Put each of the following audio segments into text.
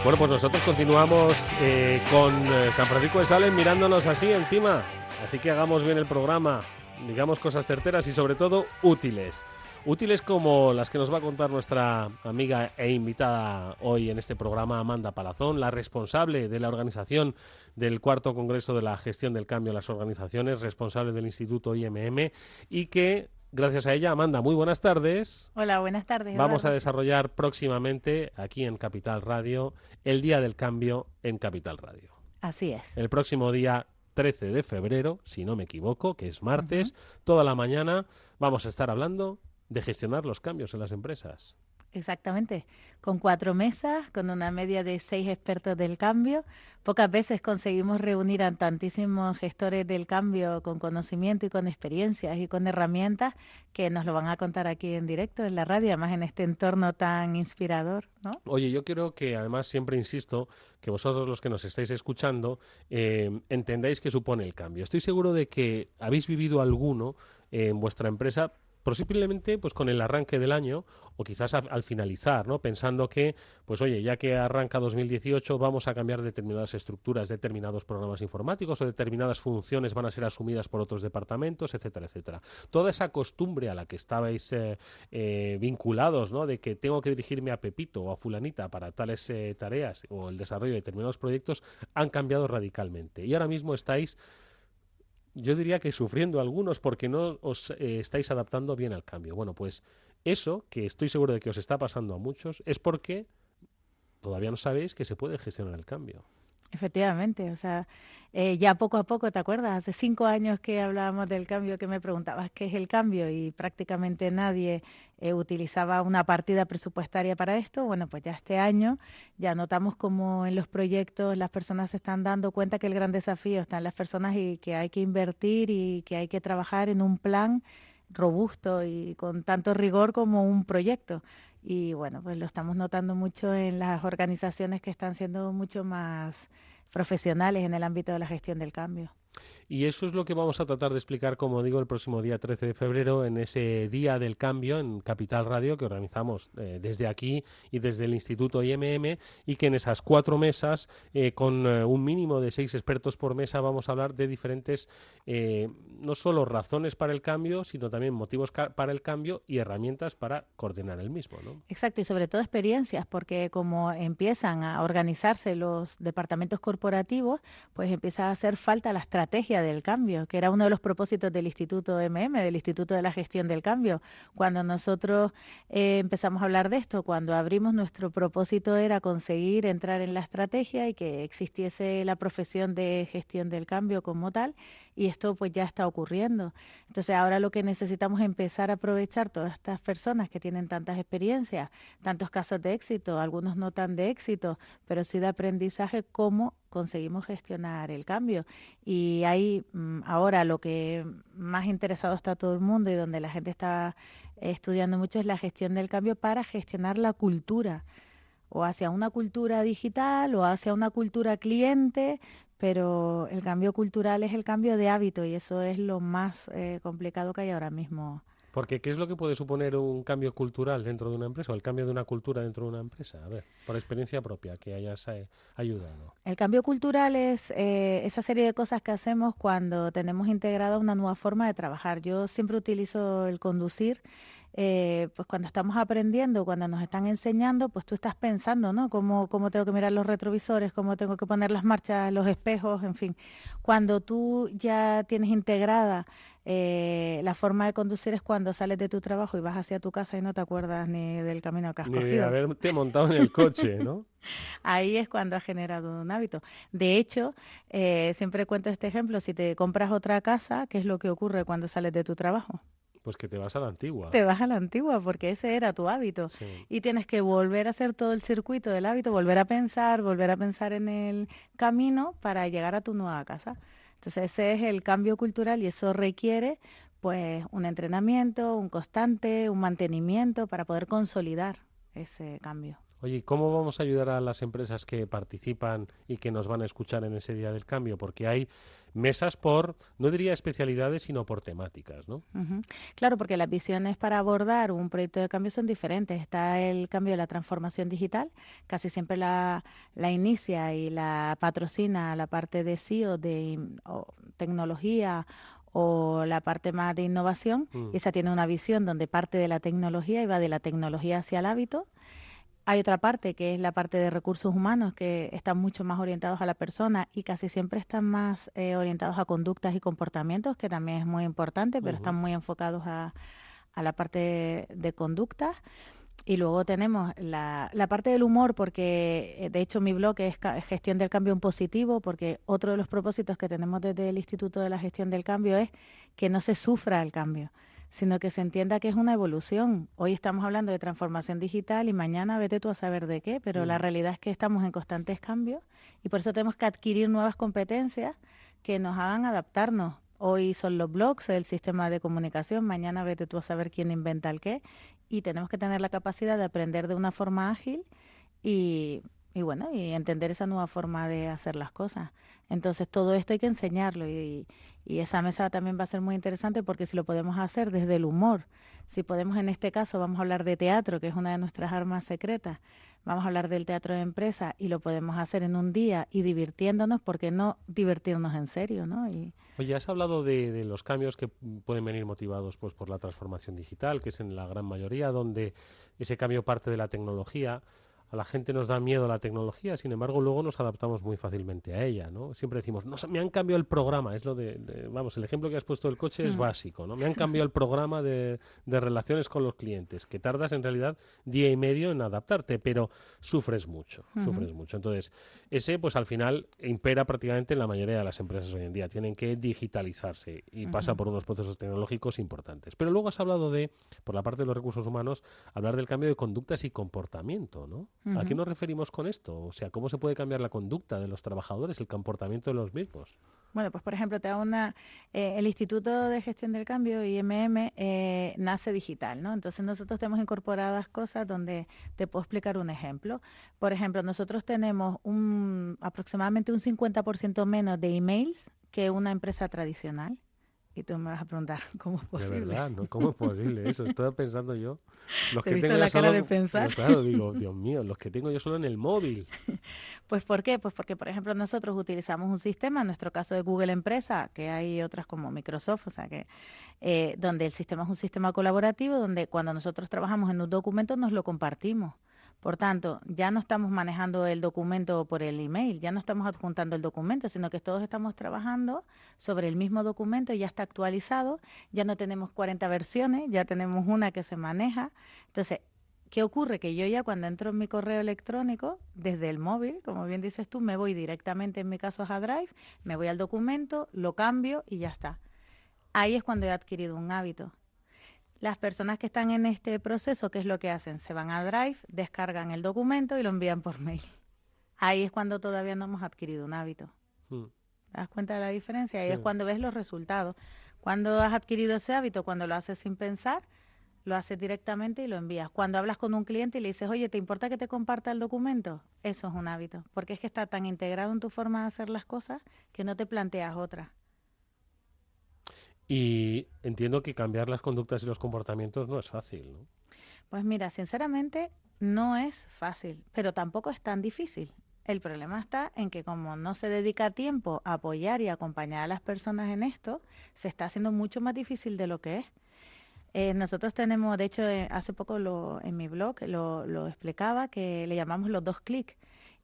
Bueno, pues nosotros continuamos con San Francisco de Sales mirándonos así encima. Así que hagamos bien el programa, digamos cosas certeras y sobre todo útiles. Útiles como las que nos va a contar nuestra amiga e invitada hoy en este programa, Amanda Palazón, la responsable de la organización del cuarto Congreso de la Gestión del Cambio en las Organizaciones, responsable del Instituto IMM y que, gracias a ella, Amanda, muy buenas tardes. Hola, buenas tardes, Vamos a Eduardo. desarrollar próximamente aquí en Capital Radio el Día del Cambio en Capital Radio. Así es. El próximo día 13 de febrero, si no me equivoco, que es martes, Ujú. toda la mañana vamos a estar hablando de gestionar los cambios en las empresas. Exactamente. Con 4 mesas, con una media de 6 expertos del cambio. Pocas veces conseguimos reunir a tantísimos gestores del cambio con conocimiento y con experiencias y con herramientas que nos lo van a contar aquí en directo en la radio, además en este entorno tan inspirador, ¿no? Oye, yo quiero que además siempre insisto que vosotros los que nos estáis escuchando entendáis qué supone el cambio. Estoy seguro de que habéis vivido alguno en vuestra empresa, posiblemente pues con el arranque del año o quizás al finalizar, ¿no? Pensando que, pues oye, ya que arranca 2018 vamos a cambiar determinadas estructuras, determinados programas informáticos o determinadas funciones van a ser asumidas por otros departamentos, etcétera, etcétera. Toda esa costumbre a la que estabais vinculados, ¿no? De que tengo que dirigirme a Pepito o a Fulanita para tales tareas o el desarrollo de determinados proyectos han cambiado radicalmente. Y ahora mismo estáis, yo diría que sufriendo algunos porque no os estáis adaptando bien al cambio. Bueno, pues eso, que estoy seguro de que os está pasando a muchos, es porque todavía no sabéis que se puede gestionar el cambio. Efectivamente, o sea, ya poco a poco, ¿te acuerdas? Hace 5 años que hablábamos del cambio, que me preguntabas qué es el cambio y prácticamente nadie utilizaba una partida presupuestaria para esto. Bueno, pues ya este año ya notamos como en los proyectos las personas se están dando cuenta que el gran desafío está en las personas y que hay que invertir y que hay que trabajar en un plan robusto y con tanto rigor como un proyecto. Y bueno, pues lo estamos notando mucho en las organizaciones que están siendo mucho más profesionales en el ámbito de la gestión del cambio. Y eso es lo que vamos a tratar de explicar, como digo, el próximo día 13 de febrero, en ese Día del Cambio en Capital Radio, que organizamos desde aquí y desde el Instituto IMM, y que en esas 4 mesas, con un mínimo de 6 expertos por mesa, vamos a hablar de diferentes, no solo razones para el cambio, sino también motivos para el cambio y herramientas para coordinar el mismo, ¿no? Exacto, y sobre todo experiencias, porque como empiezan a organizarse los departamentos corporativos, pues empieza a hacer falta la estrategia del cambio, que era uno de los propósitos del Instituto MM, del Instituto de la Gestión del Cambio. Cuando nosotros empezamos a hablar de esto, cuando abrimos, nuestro propósito era conseguir entrar en la estrategia y que existiese la profesión de gestión del cambio como tal, y esto pues ya está ocurriendo. Entonces ahora lo que necesitamos es empezar a aprovechar todas estas personas que tienen tantas experiencias, tantos casos de éxito, algunos no tan de éxito, pero sí de aprendizaje, cómo conseguimos gestionar el cambio. Y ahí ahora lo que más interesado está todo el mundo y donde la gente está estudiando mucho es la gestión del cambio para gestionar la cultura, o hacia una cultura digital o hacia una cultura cliente, pero el cambio cultural es el cambio de hábito y eso es lo más complicado que hay ahora mismo. Porque, ¿qué es lo que puede suponer un cambio cultural dentro de una empresa o el cambio de una cultura dentro de una empresa? A ver, por experiencia propia, que hayas ayudado. El cambio cultural es esa serie de cosas que hacemos cuando tenemos integrada una nueva forma de trabajar. Yo siempre utilizo el conducir, pues cuando estamos aprendiendo, cuando nos están enseñando, pues tú estás pensando, ¿no? Cómo tengo que mirar los retrovisores, cómo tengo que poner las marchas, los espejos, en fin. Cuando tú ya tienes integrada la forma de conducir es cuando sales de tu trabajo y vas hacia tu casa y no te acuerdas ni del camino que has Ni de cogido. haberte montado en el coche, ¿no? Ahí es cuando has generado un hábito. De hecho, siempre cuento este ejemplo, si te compras otra casa, ¿qué es lo que ocurre cuando sales de tu trabajo? Pues que te vas a la antigua. Te vas a la antigua porque ese era tu hábito Sí. y tienes que volver a hacer todo el circuito del hábito, volver a pensar en el camino para llegar a tu nueva casa. Entonces ese es el cambio cultural y eso requiere pues un entrenamiento, un constante, un mantenimiento para poder consolidar ese cambio. Oye, ¿y cómo vamos a ayudar a las empresas que participan y que nos van a escuchar en ese día del cambio? Porque hay mesas por, no diría especialidades, sino por temáticas, ¿no? Ujú. Claro, porque las visiones para abordar un proyecto de cambio son diferentes. Está el cambio de la transformación digital, casi siempre la inicia y la patrocina la parte de SEO, o tecnología o la parte más de innovación, Mm, y esa tiene una visión donde parte de la tecnología y va de la tecnología hacia el hábito. Hay otra parte que es la parte de recursos humanos que están mucho más orientados a la persona y casi siempre están más orientados a conductas y comportamientos, que también es muy importante, pero están ujú. muy enfocados a la parte de conductas. Y luego tenemos la parte del humor, porque de hecho mi blog es Gestión del Cambio en Positivo, porque otro de los propósitos que tenemos desde el Instituto de la Gestión del Cambio es que no se sufra el cambio, sino que se entienda que es una evolución. Hoy estamos hablando de transformación digital y mañana vete tú a saber de qué, pero la Mm. realidad es que estamos en constantes cambios y por eso tenemos que adquirir nuevas competencias que nos hagan adaptarnos. Hoy son los blogs, el sistema de comunicación, mañana vete tú a saber quién inventa el qué, y tenemos que tener la capacidad de aprender de una forma ágil y, y bueno, y entender esa nueva forma de hacer las cosas. Entonces todo esto hay que enseñarlo y esa mesa también va a ser muy interesante porque si lo podemos hacer desde el humor, si podemos en este caso vamos a hablar de teatro, que es una de nuestras armas secretas, vamos a hablar del teatro de empresa y lo podemos hacer en un día y divirtiéndonos, porque no divertirnos en serio, ¿no? Y, Oye, has hablado de los cambios que pueden venir motivados pues, por la transformación digital, que es en la gran mayoría, donde ese cambio parte de la tecnología. A la gente nos da miedo la tecnología, sin embargo, luego nos adaptamos muy fácilmente a ella, ¿no? Siempre decimos, no, me han cambiado el programa, es lo vamos, el ejemplo que has puesto del coche es mm, básico, ¿no? Me han cambiado el programa de relaciones con los clientes, que tardas en realidad día y medio en adaptarte, pero sufres mucho, ujú, sufres mucho. Entonces, ese, pues al final, impera prácticamente en la mayoría de las empresas hoy en día. Tienen que digitalizarse y pasa ujú. por unos procesos tecnológicos importantes. Pero luego has hablado de, por la parte de los recursos humanos, hablar del cambio de conductas y comportamiento, ¿no? ¿A qué Ujú. nos referimos con esto? O sea, ¿cómo se puede cambiar la conducta de los trabajadores, el comportamiento de los mismos? Bueno, pues por ejemplo, el Instituto de Gestión del Cambio, IMM, nace digital, ¿no? Entonces nosotros tenemos incorporadas cosas donde te puedo explicar un ejemplo. Por ejemplo, nosotros tenemos aproximadamente un 50% menos de emails que una empresa tradicional. Y tú me vas a preguntar, ¿cómo es De posible? verdad, ¿no? ¿Cómo es posible eso? Estoy pensando yo. Los Te he que visto tengo yo la cara de solo, pensar. claro, digo, Dios mío, los que tengo yo solo en el móvil. Pues ¿por qué? Pues porque, por ejemplo, nosotros utilizamos un sistema, en nuestro caso de Google Empresa, que hay otras como Microsoft, o sea que donde el sistema es un sistema colaborativo, donde cuando nosotros trabajamos en un documento nos lo compartimos. Por tanto, ya no estamos manejando el documento por el email, ya no estamos adjuntando el documento, sino que todos estamos trabajando sobre el mismo documento, ya está actualizado, ya no tenemos 40 versiones, ya tenemos una que se maneja. Entonces, ¿qué ocurre? Que yo ya cuando entro en mi correo electrónico, desde el móvil, como bien dices tú, me voy directamente, en mi caso a Drive, me voy al documento, lo cambio y ya está. Ahí es cuando he adquirido un hábito. Las personas que están en este proceso, ¿qué es lo que hacen? Se van a Drive, descargan el documento y lo envían por mail. Ahí es cuando todavía no hemos adquirido un hábito. Mm, ¿Te das cuenta de la diferencia? Ahí sí. es cuando ves los resultados. Cuando has adquirido ese hábito, cuando lo haces sin pensar, lo haces directamente y lo envías. Cuando hablas con un cliente y le dices, oye, ¿te importa que te comparta el documento? Eso es un hábito, porque es que está tan integrado en tu forma de hacer las cosas que no te planteas otra. Y entiendo que cambiar las conductas y los comportamientos no es fácil, ¿no? Pues mira, sinceramente no es fácil, pero tampoco es tan difícil. El problema está en que como no se dedica tiempo a apoyar y acompañar a las personas en esto, se está haciendo mucho más difícil de lo que es. Nosotros tenemos, de hecho, hace poco en mi blog lo explicaba, que le llamamos los 2 clics.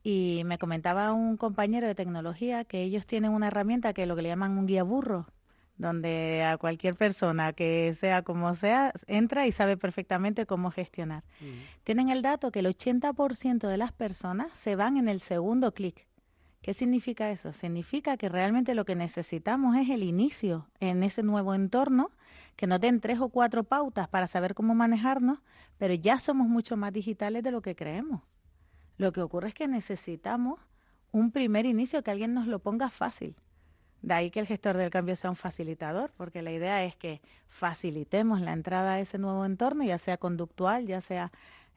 Y me comentaba un compañero de tecnología que ellos tienen una herramienta que lo que le llaman un guía burro, donde a cualquier persona que sea como sea, entra y sabe perfectamente cómo gestionar. Mm. Tienen el dato que el 80% de las personas se van en el segundo clic. ¿Qué significa eso? Significa que realmente lo que necesitamos es el inicio en ese nuevo entorno, que nos den 3 o 4 pautas para saber cómo manejarnos, pero ya somos mucho más digitales de lo que creemos. Lo que ocurre es que necesitamos un primer inicio, que alguien nos lo ponga fácil. De ahí que el gestor del cambio sea un facilitador, porque la idea es que facilitemos la entrada a ese nuevo entorno, ya sea conductual, ya sea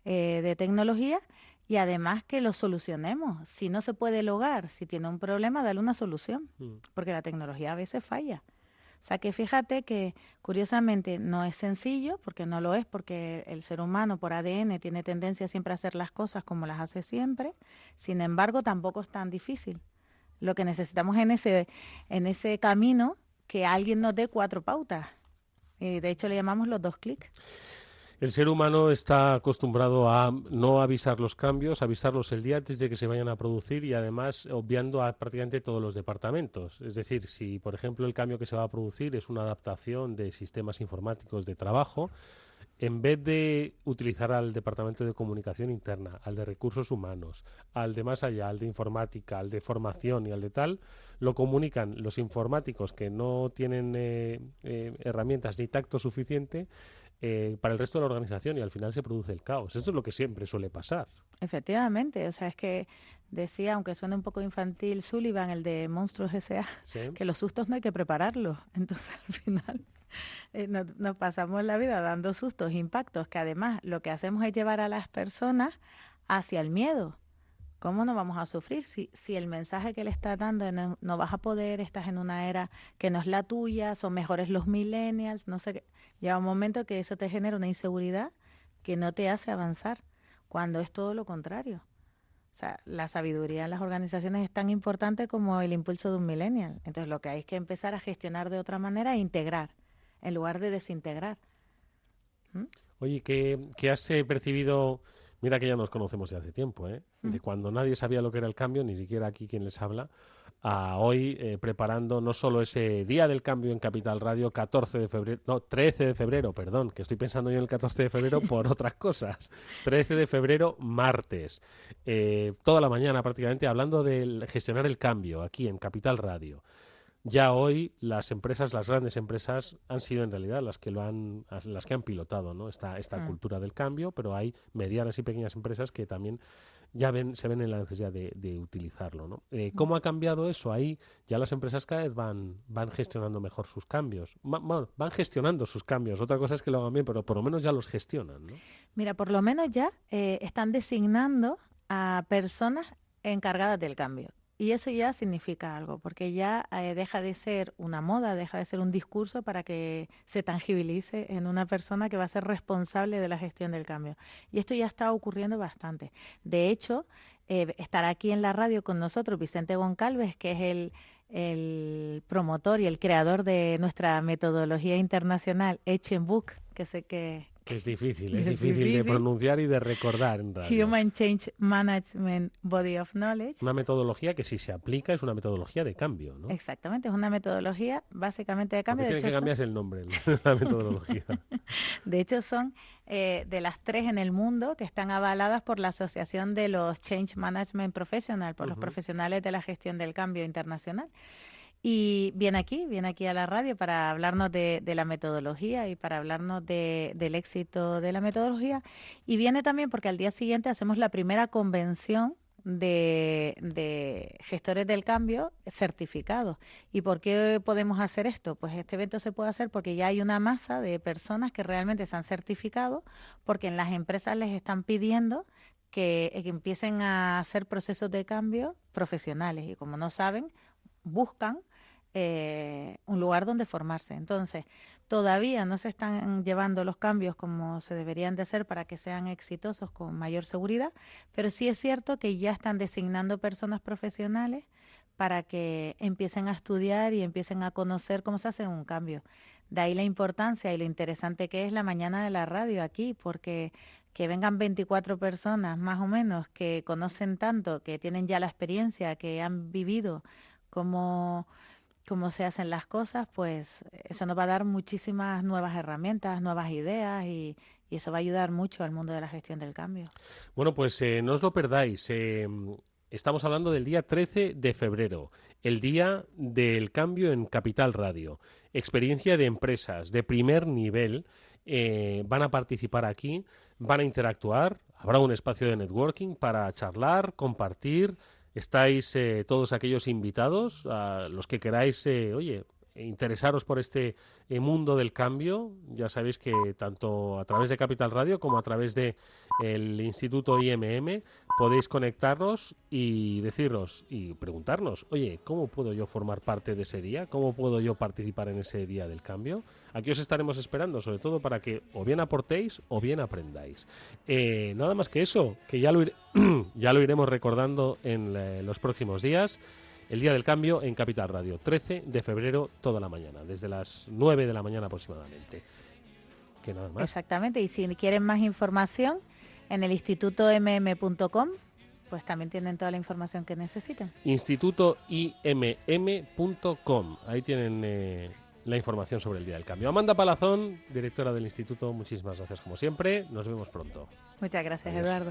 de tecnología, y además que lo solucionemos. Si no se puede lograr, si tiene un problema, dale una solución, porque la tecnología a veces falla. O sea que fíjate que curiosamente no es sencillo, porque no lo es, porque el ser humano por ADN tiene tendencia siempre a hacer las cosas como las hace siempre. Sin embargo, tampoco es tan difícil. Lo que necesitamos en ese camino que alguien nos dé 4 pautas. De hecho, le llamamos los 2 clics. El ser humano está acostumbrado a no avisar los cambios, avisarlos el día antes de que se vayan a producir y además obviando a prácticamente todos los departamentos. Es decir, si por ejemplo el cambio que se va a producir es una adaptación de sistemas informáticos de trabajo, en vez de utilizar al departamento de comunicación interna, al de recursos humanos, al de más allá, al de informática, al de formación y al de tal, lo comunican los informáticos que no tienen herramientas ni tacto suficiente para el resto de la organización y al final se produce el caos. Eso es lo que siempre suele pasar. Efectivamente, o sea, es que decía, aunque suene un poco infantil, Sullivan, el de Monstruos S.A., ¿Sí? que los sustos no hay que prepararlos. Entonces, al final, nos pasamos la vida dando sustos, impactos, que además lo que hacemos es llevar a las personas hacia el miedo. ¿Cómo no vamos a sufrir si el mensaje que le estás dando no vas a poder, estás en una era que no es la tuya, son mejores los millennials, no sé qué? Llega un momento que eso te genera una inseguridad que no te hace avanzar, cuando es todo lo contrario. O sea, la sabiduría en las organizaciones es tan importante como el impulso de un millennial. Entonces, lo que hay es que empezar a gestionar de otra manera e integrar, en lugar de desintegrar. Oye, ¿qué has percibido? Mira que ya nos conocemos de hace tiempo, ¿eh? De cuando nadie sabía lo que era el cambio, ni siquiera aquí quien les habla, a hoy preparando no solo ese Día del Cambio en Capital Radio, 13 de febrero, perdón, que estoy pensando yo en el 14 de febrero por otras cosas. 13 de febrero, martes. Toda la mañana prácticamente hablando de gestionar el cambio aquí en Capital Radio. Ya hoy las empresas, las grandes empresas, han sido en realidad las que han pilotado, ¿no? esta cultura del cambio, pero hay medianas y pequeñas empresas que también se ven en la necesidad de utilizarlo, ¿no? ¿Cómo ha cambiado eso? Ahí ya las empresas cada vez van gestionando mejor sus cambios. Van gestionando sus cambios. Otra cosa es que lo hagan bien, pero por lo menos ya los gestionan, ¿no? Mira, por lo menos ya están designando a personas encargadas del cambio. Y eso ya significa algo, porque ya deja de ser una moda, deja de ser un discurso para que se tangibilice en una persona que va a ser responsable de la gestión del cambio. Y esto ya está ocurriendo bastante. De hecho, estará aquí en la radio con nosotros Vicente Goncalves, que es el promotor y el creador de nuestra metodología internacional Echenbook, que sé que Es difícil de pronunciar y de recordar en radio. Human Change Management Body of Knowledge. Una metodología que si se aplica es una metodología de cambio, ¿no? Exactamente, es una metodología básicamente de cambio. Lo que tiene que cambiar es el nombre de la metodología. De hecho, son de las 3 en el mundo que están avaladas por la Asociación de los Change Management Professional, por los profesionales de la gestión del cambio internacional. Y viene aquí a la radio para hablarnos de la metodología y para hablarnos del éxito de la metodología. Y viene también porque al día siguiente hacemos la primera convención de gestores del cambio certificados. ¿Y por qué podemos hacer esto? Pues este evento se puede hacer porque ya hay una masa de personas que realmente se han certificado, porque en las empresas les están pidiendo que empiecen a hacer procesos de cambio profesionales y como no saben, buscan un lugar donde formarse. Entonces, todavía no se están llevando los cambios como se deberían de hacer para que sean exitosos con mayor seguridad, pero sí es cierto que ya están designando personas profesionales para que empiecen a estudiar y empiecen a conocer cómo se hace un cambio. De ahí la importancia y lo interesante que es la mañana de la radio aquí, porque que vengan 24 personas más o menos que conocen tanto, que tienen ya la experiencia, que han vivido cómo se hacen las cosas, pues eso nos va a dar muchísimas nuevas herramientas, nuevas ideas y eso va a ayudar mucho al mundo de la gestión del cambio. Bueno, pues no os lo perdáis. Estamos hablando del día 13 de febrero, el día del cambio en Capital Radio. Experiencia de empresas de primer nivel van a participar aquí, van a interactuar, habrá un espacio de networking para charlar, compartir. Estáis todos aquellos invitados, a los que queráis, interesaros por este mundo del cambio, ya sabéis que tanto a través de Capital Radio como a través de el Instituto IMM podéis conectarnos y decirnos y preguntarnos, oye, ¿cómo puedo yo formar parte de ese día? ¿Cómo puedo yo participar en ese día del cambio? Aquí os estaremos esperando, sobre todo para que o bien aportéis o bien aprendáis. Nada más que eso, que ya lo iremos recordando en los próximos días. El Día del Cambio en Capital Radio, 13 de febrero, toda la mañana, desde las 9 de la mañana aproximadamente. Que nada más. Exactamente, y si quieren más información, en el institutoimm.com, pues también tienen toda la información que necesitan. institutoimm.com, ahí tienen la información sobre el Día del Cambio. Amanda Palazón, directora del Instituto, muchísimas gracias como siempre. Nos vemos pronto. Muchas gracias, Adiós. Eduardo.